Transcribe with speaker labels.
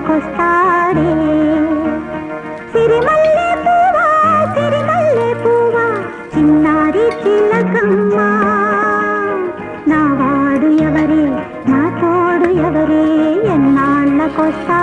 Speaker 1: ఎన్నాళ్ళకొస్తాడే సిరిమల్లె పువ్వా చిన్నారి చిలకమ్మ నా వాడు ఎవరే నా తోడు ఎవరే ఎన్నాళ్ళకొస్తా